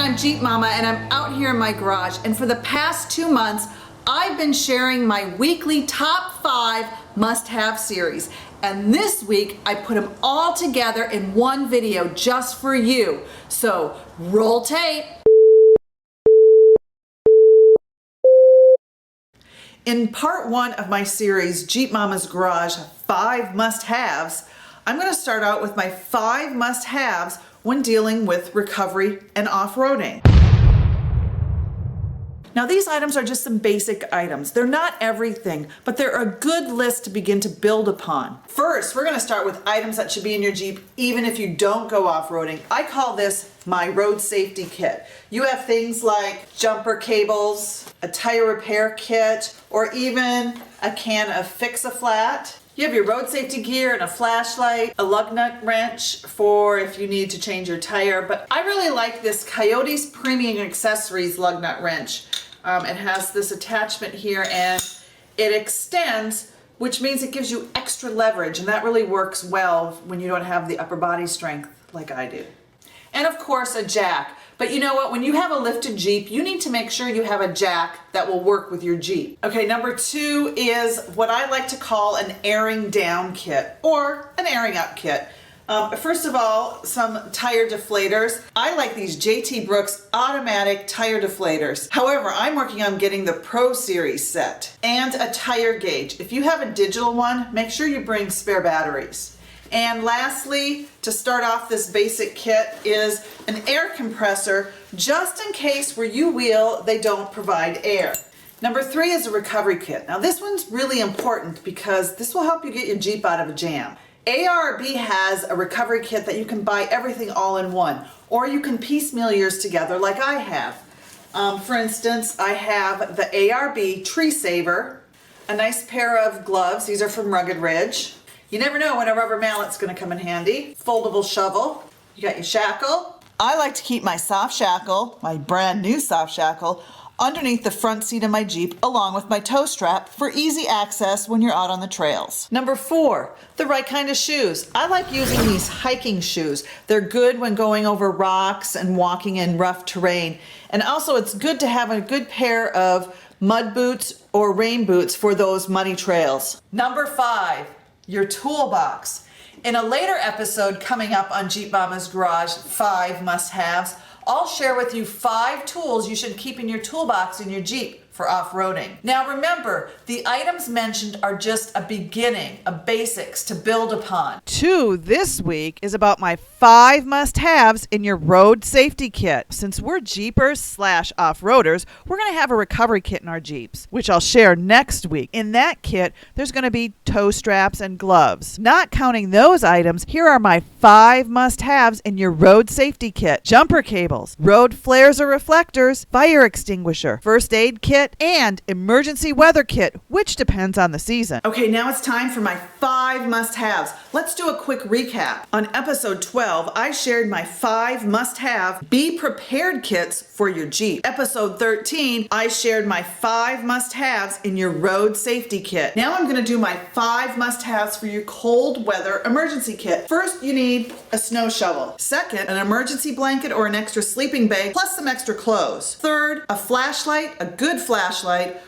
I'm Jeep Mama and I'm out here in my garage, and for the past 2 months I've been sharing my weekly top 5 must-have series, and this week I put them all together in one video just for you. So roll tape. In part 1 of my series, Jeep Mama's Garage 5 Must-Haves, I'm going to start out with my 5 must-haves when dealing with recovery and off-roading. Now these items are just some basic items. They're not everything, but they're a good list to begin to build upon. First, we're going to start with items that should be in your Jeep even if you don't go off-roading. I call this my road safety kit. You have things like jumper cables, a tire repair kit, or even a can of Fix-A-Flat. You have your road safety gear and a flashlight, a lug nut wrench for if you need to change your tire. But I really like this Coyote's Premium Accessories lug nut wrench. It has this attachment here and it extends, which means it gives you extra leverage, and that really works well when you don't have the upper body strength like I do. And of course a jack. But you know what, when you have a lifted Jeep, you need to make sure you have a jack that will work with your Jeep. Okay, number 2 is what I like to call an airing down kit or an airing up kit. First of all, some tire deflators. I like these JT Brooks automatic tire deflators. However, I'm working on getting the Pro Series set and a tire gauge. If you have a digital one, make sure you bring spare batteries. And lastly, to start off this basic kit is an air compressor, just in case where you wheel, they don't provide air. Number 3 is a recovery kit. Now this one's really important because this will help you get your Jeep out of a jam. ARB has a recovery kit that you can buy everything all in one, or you can piecemeal yours together like I have. For instance, I have the ARB Tree Saver, a nice pair of gloves. These are from Rugged Ridge. You never know when a rubber mallet's going to come in handy. Foldable shovel. You got your shackle. I like to keep my soft shackle, my brand new soft shackle, underneath the front seat of my Jeep along with my tow strap for easy access when you're out on the trails. Number 4, the right kind of shoes. I like using these hiking shoes. They're good when going over rocks and walking in rough terrain. And also it's good to have a good pair of mud boots or rain boots for those muddy trails. Number 5, your toolbox. In a later episode coming up on Jeep Mama's Garage 5 must-haves, I'll share with you 5 tools you should keep in your toolbox in your Jeep for off-roading. Now remember, the items mentioned are just a beginning, a basics to build upon. 2 this week is about my 5 must-haves in your road safety kit. Since we're Jeepers / off-roaders, we're going to have a recovery kit in our Jeeps, which I'll share next week. In that kit, there's going to be tow straps and gloves. Not counting those items, here are my 5 must-haves in your road safety kit. Jumper cables, road flares or reflectors, fire extinguisher, first aid kit, and emergency weather kit, which depends on the season. Okay, now it's time for my 5 must-haves. Let's do a quick recap. On episode 12, I shared my 5 must-have be prepared kits for your Jeep. Episode 13, I shared my 5 must-haves in your road safety kit. Now I'm going to do my 5 must-haves for your cold weather emergency kit. First, you need a snow shovel. Second, an emergency blanket or an extra sleeping bag plus some extra clothes. Third, a flashlight, a good flashlight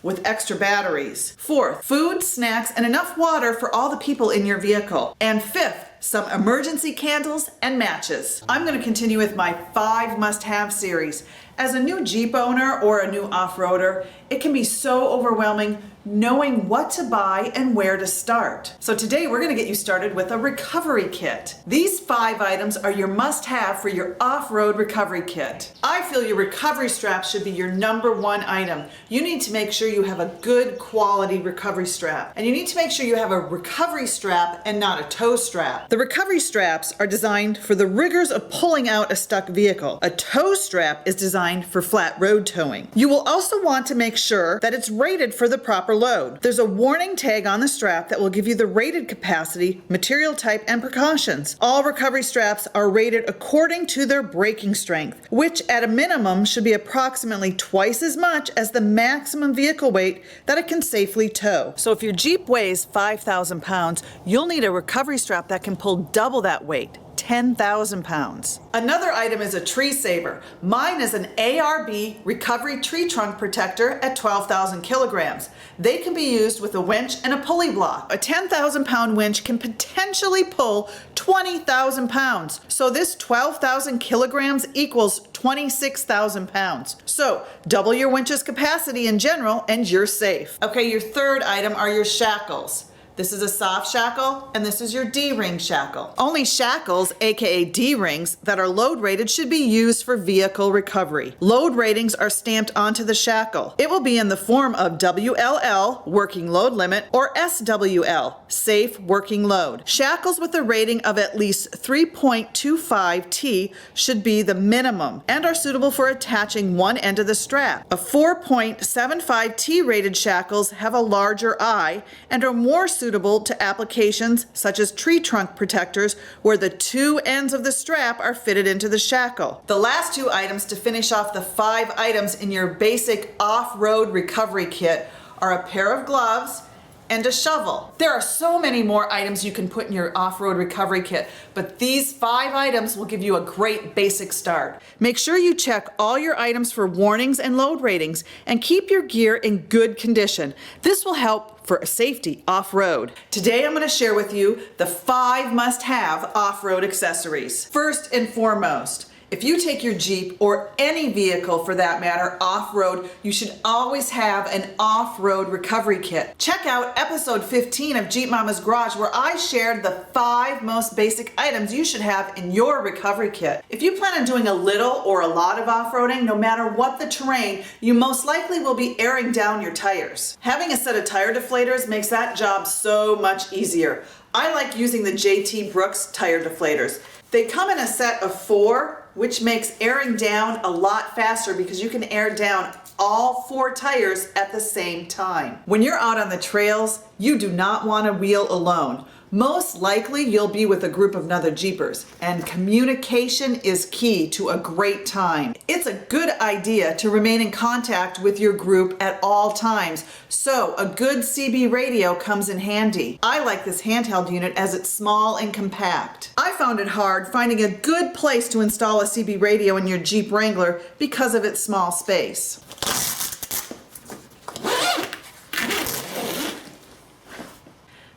with extra batteries. Fourth, food, snacks, and enough water for all the people in your vehicle. And fifth, some emergency candles and matches. I'm going to continue with my 5 must-have series. As a new Jeep owner or a new off-roader, it can be so overwhelming knowing what to buy and where to start. So today we're going to get you started with a recovery kit. These 5 items are your must-have for your off-road recovery kit. I feel your recovery strap should be your number 1 item. You need to make sure you have a good quality recovery strap. And you need to make sure you have a recovery strap and not a tow strap. The recovery straps are designed for the rigors of pulling out a stuck vehicle. A tow strap is designed for flat road towing. You will also want to make sure that it's rated for the proper load. There's a warning tag on the strap that will give you the rated capacity, material type, and precautions. All recovery straps are rated according to their braking strength, which at a minimum should be approximately twice as much as the maximum vehicle weight that it can safely tow. So if your Jeep weighs 5,000 pounds, you'll need a recovery strap that can pull double that weight, 10,000 pounds. Another item is a tree saver. Mine is an ARB recovery tree trunk protector at 12,000 kilograms. They can be used with a winch and a pulley block. A 10,000 pound winch can potentially pull 20,000 pounds. So this 12,000 kilograms equals 26,000 pounds. So double your winch's capacity in general and you're safe. Okay, your third item are your shackles. This is a soft shackle, and this is your D-ring shackle. Only shackles, aka D-rings, that are load rated should be used for vehicle recovery. Load ratings are stamped onto the shackle. It will be in the form of WLL, working load limit, or SWL, safe working load. Shackles with a rating of at least 3.25 T should be the minimum and are suitable for attaching one end of the strap. A 4.75 T rated shackles have a larger eye and are more suitable to applications such as tree trunk protectors where the two ends of the strap are fitted into the shackle. The last two items to finish off the 5 items in your basic off-road recovery kit are a pair of gloves and a shovel. There are so many more items you can put in your off-road recovery kit, but these 5 items will give you a great basic start. Make sure you check all your items for warnings and load ratings and keep your gear in good condition. This will help for safety off-road. Today I'm going to share with you the 5 must-have off-road accessories. First and foremost, if you take your Jeep, or any vehicle for that matter, off-road, you should always have an off-road recovery kit. Check out episode 15 of Jeep Mama's Garage where I shared the 5 most basic items you should have in your recovery kit. If you plan on doing a little or a lot of off-roading, no matter what the terrain, you most likely will be airing down your tires. Having a set of tire deflators makes that job so much easier. I like using the JT Brooks tire deflators. They come in a set of 4, which makes airing down a lot faster because you can air down all 4 tires at the same time. When you're out on the trails, you do not want to wheel alone. Most likely you'll be with a group of other Jeepers, and communication is key to a great time. It's a good idea to remain in contact with your group at all times, so a good CB radio comes in handy. I like this handheld unit as it's small and compact. I found it hard finding a good place to install a CB radio in your Jeep Wrangler because of its small space.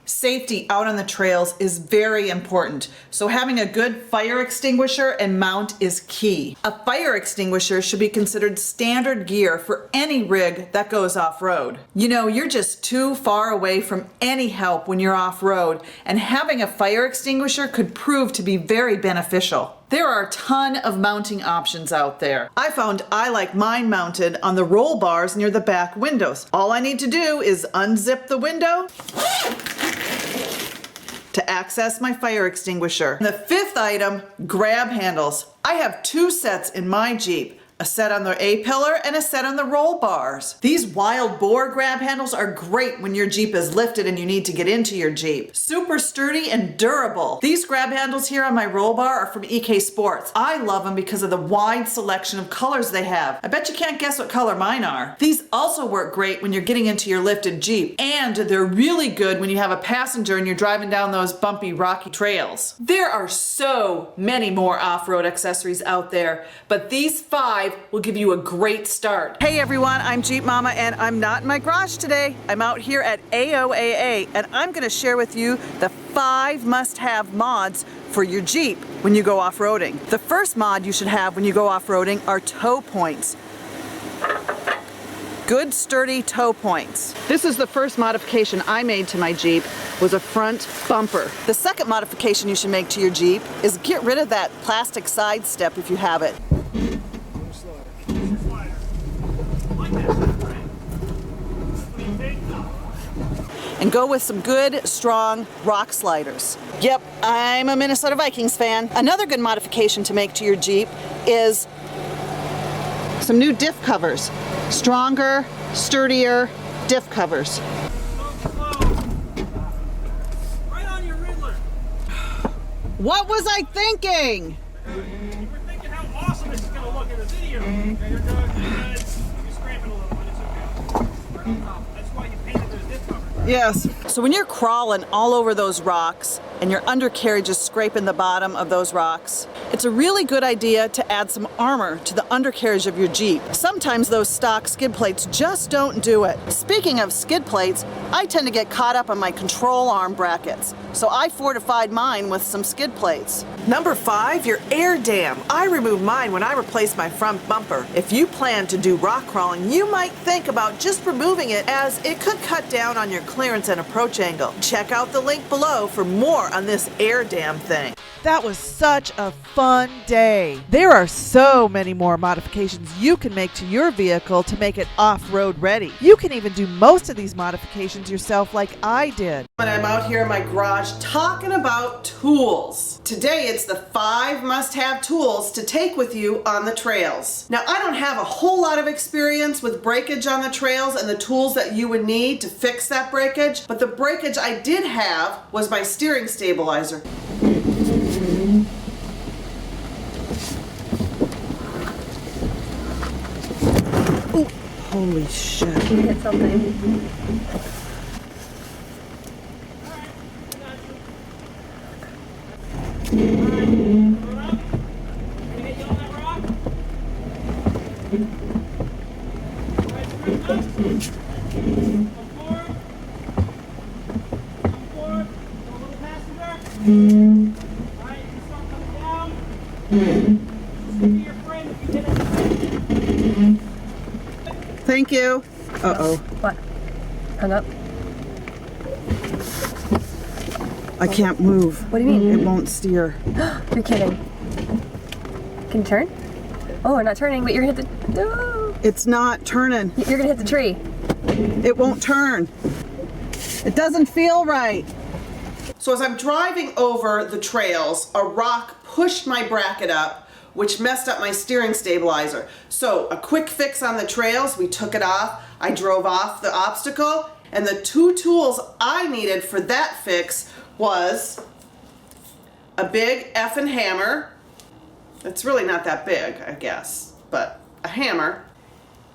Safety out on the trails is very important, so having a good fire extinguisher and mount is key. A fire extinguisher should be considered standard gear for any rig that goes off-road. You know, you're just too far away from any help when you're off-road, and having a fire extinguisher could prove to be very beneficial. There are a ton of mounting options out there. I found I like mine mounted on the roll bars near the back windows. All I need to do is unzip the window to access my fire extinguisher. The 5th item, grab handles. I have 2 sets in my Jeep. A set on the A-pillar and a set on the roll bars. These wild boar grab handles are great when your Jeep is lifted and you need to get into your Jeep. Super sturdy and durable. These grab handles here on my roll bar are from EK Sports. I love them because of the wide selection of colors they have. I bet you can't guess what color mine are. These also work great when you're getting into your lifted Jeep, and they're really good when you have a passenger and you're driving down those bumpy, rocky trails. There are so many more off-road accessories out there, but these 5 will give you a great start. Hey everyone, I'm Jeep Mama and I'm not in my garage today. I'm out here at AOAA and I'm going to share with you the 5 must-have mods for your Jeep when you go off-roading. The first mod you should have when you go off-roading are tow points. Good sturdy tow points. This is the first modification I made to my Jeep, was a front bumper. The second modification you should make to your Jeep is get rid of that plastic side step if you have it. And go with some good, strong rock sliders. Yep, I'm a Minnesota Vikings fan. Another good modification to make to your Jeep is some new diff covers. Stronger, sturdier diff covers. Right on your Riddler. What was I thinking? You were thinking how awesome this is going to look in the video. Okay, you're good. You're scraping a little, but it's okay. Right on top. That's why you painted those diff covers. Yes. So when you're crawling all over those rocks, and your undercarriage is scraping the bottom of those rocks, it's a really good idea to add some armor to the undercarriage of your Jeep. Sometimes those stock skid plates just don't do it. Speaking of skid plates, I tend to get caught up on my control arm brackets, so I fortified mine with some skid plates. Number 5, your air dam. I removed mine when I replaced my front bumper. If you plan to do rock crawling, you might think about just removing it, as it could cut down on your clearance and approach angle. Check out the link below for more on this air dam thing. That was such a fun day. There are so many more modifications you can make to your vehicle to make it off-road ready. You can even do most of these modifications yourself like I did. And I'm out here in my garage talking about tools. Today it's the 5 must-have tools to take with you on the trails. Now, I don't have a whole lot of experience with breakage on the trails and the tools that you would need to fix that breakage, but the breakage I did have was my steering stabilizer. Ooh, holy shit. You hit something. Thank you. Uh-oh. What? Hung up? I can't move. What do you mean? It won't steer. You're kidding. Can you turn? Oh, we're not turning, but you're gonna hit the... Oh. It's not turning. You're gonna hit the tree. It won't turn. It doesn't feel right. So as I'm driving over the trails, a rock pushed my bracket up, which messed up my steering stabilizer. So a quick fix on the trails, we took it off. I drove off the obstacle, and the 2 tools I needed for that fix was a big effing hammer. It's really not that big, I guess, but a hammer,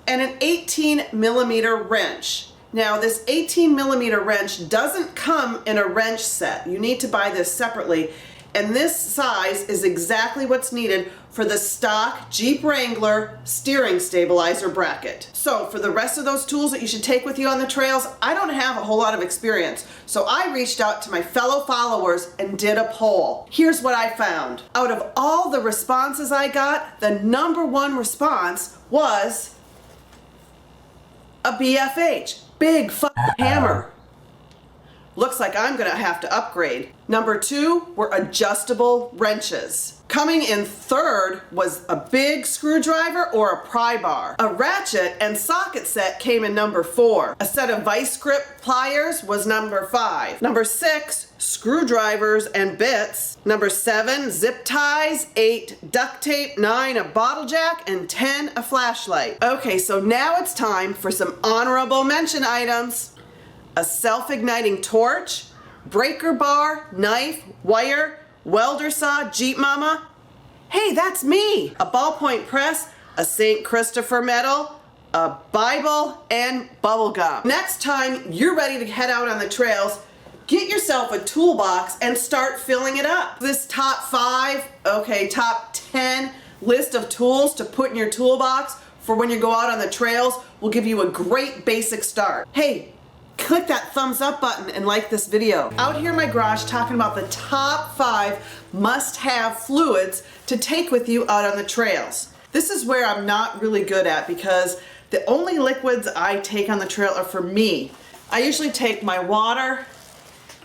and an 18mm wrench. Now, this 18mm wrench doesn't come in a wrench set. You need to buy this separately, and this size is exactly what's needed for the stock Jeep Wrangler steering stabilizer bracket. So for the rest of those tools that you should take with you on the trails, I don't have a whole lot of experience. So I reached out to my fellow followers and did a poll. Here's what I found. Out of all the responses I got, the #1 response was a BFH, big fucking hammer. Looks like I'm gonna have to upgrade. #2 were adjustable wrenches. Coming in 3rd was a big screwdriver or a pry bar. A ratchet and socket set came in #4. A set of vice grip pliers was #5. #6, screwdrivers and bits. #7, zip ties. 8, duct tape. 9, a bottle jack. And 10, a flashlight. Okay, so now it's time for some honorable mention items. A self-igniting torch, breaker bar, knife, wire, welder saw, Jeep Momma. Hey, that's me! A ballpoint press, a St. Christopher medal, a Bible, and bubble gum. Next time you're ready to head out on the trails, get yourself a toolbox and start filling it up. This top 10 list of tools to put in your toolbox for when you go out on the trails will give you a great basic start. Hey, click that thumbs up button and like this video. Out here in my garage talking about the top 5 must-have fluids to take with you out on the trails. This is where I'm not really good at, because the only liquids I take on the trail are for me. I usually take my water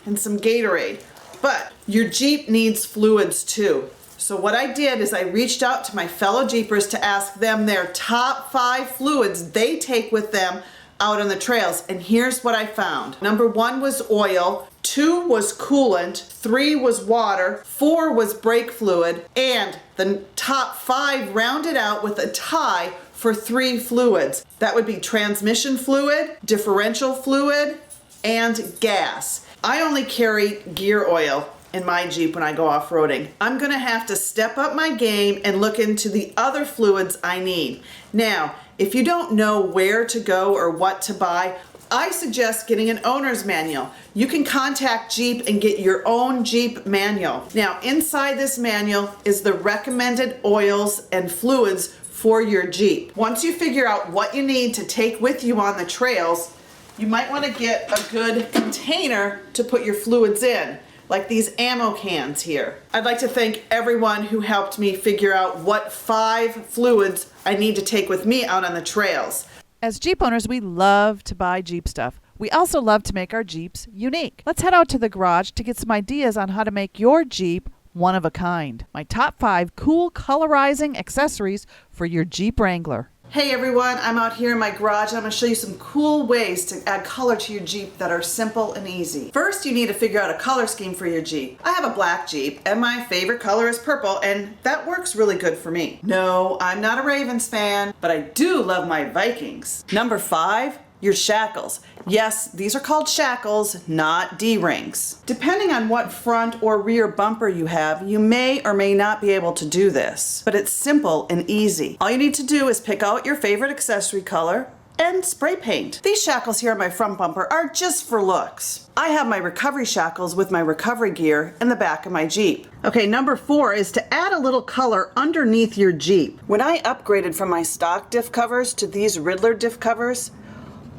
and some Gatorade, but your Jeep needs fluids too. So what I did is I reached out to my fellow Jeepers to ask them their top 5 fluids they take with them out on the trails, and here's what I found. #1 was oil, 2 was coolant, 3 was water, 4 was brake fluid, and the top 5 rounded out with a tie for 3 fluids. That would be transmission fluid, differential fluid, and gas. I only carry gear oil in my Jeep when I go off-roading. I'm gonna have to step up my game and look into the other fluids I need. Now, if you don't know where to go or what to buy, I suggest getting an owner's manual. You can contact Jeep and get your own Jeep manual. Now, inside this manual is the recommended oils and fluids for your Jeep. Once you figure out what you need to take with you on the trails, you might want to get a good container to put your fluids in, like these ammo cans here. I'd like to thank everyone who helped me figure out what 5 fluids I need to take with me out on the trails. As Jeep owners, we love to buy Jeep stuff. We also love to make our Jeeps unique. Let's head out to the garage to get some ideas on how to make your Jeep one of a kind. My top 5 cool colorizing accessories for your Jeep Wrangler. Hey everyone, I'm out here in my garage and I'm going to show you some cool ways to add color to your Jeep that are simple and easy. First, you need to figure out a color scheme for your Jeep. I have a black Jeep and my favorite color is purple, and that works really good for me. No, I'm not a Ravens fan, but I do love my Vikings. Number 5, your shackles. Yes, these are called shackles, not D-rings. Depending on what front or rear bumper you have, you may or may not be able to do this, but it's simple and easy. All you need to do is pick out your favorite accessory color and spray paint. These shackles here on my front bumper are just for looks. I have my recovery shackles with my recovery gear in the back of my Jeep. Okay, number 4 is to add a little color underneath your Jeep. When I upgraded from my stock diff covers to these Riddler diff covers,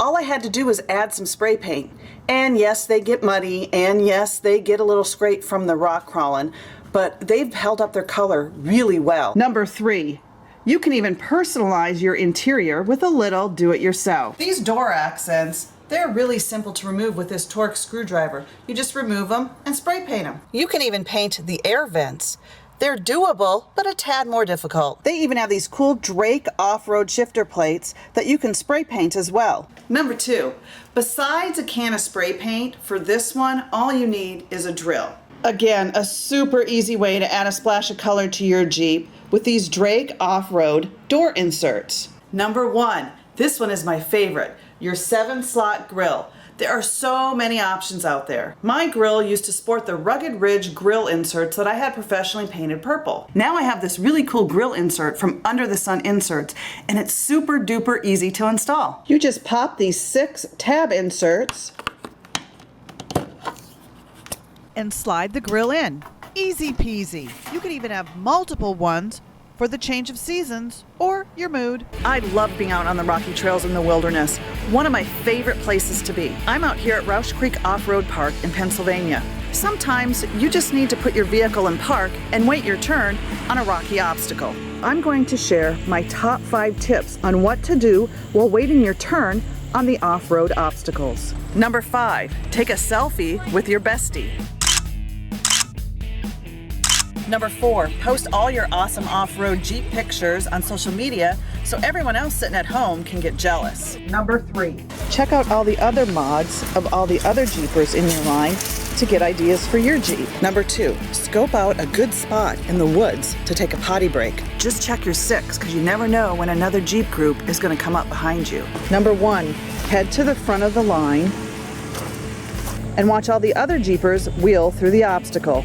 all I had to do was add some spray paint. And yes, they get muddy, and yes, they get a little scrape from the rock crawling, but they've held up their color really well. Number 3, you can even personalize your interior with a little do-it-yourself. These door accents, they're really simple to remove with this Torx screwdriver. You just remove them and spray paint them. You can even paint the air vents. They're doable, but a tad more difficult. They even have these cool Drake off-road shifter plates that you can spray paint as well. Number 2, besides a can of spray paint, for this one, all you need is a drill. Again, a super easy way to add a splash of color to your Jeep with these Drake off-road door inserts. Number 1, this one is my favorite, your 7-slot grill. There are so many options out there. My grill used to sport the Rugged Ridge grill inserts that I had professionally painted purple. Now I have this really cool grill insert from Under the Sun Inserts, and it's super duper easy to install. You just pop these 6 tab inserts And slide the grill in. Easy peasy. You can even have multiple ones for the change of seasons or your mood. I love being out on the rocky trails in the wilderness. One of my favorite places to be. I'm out here at Roush Creek Off-Road Park in Pennsylvania. Sometimes you just need to put your vehicle in park and wait your turn on a rocky obstacle. I'm going to share my top 5 tips on what to do while waiting your turn on the off-road obstacles. Number 5, take a selfie with your bestie. Number 4, post all your awesome off-road Jeep pictures on social media so everyone else sitting at home can get jealous. Number 3, check out all the other mods of all the other Jeepers in your line to get ideas for your Jeep. Number 2, scope out a good spot in the woods to take a potty break. Just check your 6 because you never know when another Jeep group is going to come up behind you. Number 1, head to the front of the line and watch all the other Jeepers wheel through the obstacle.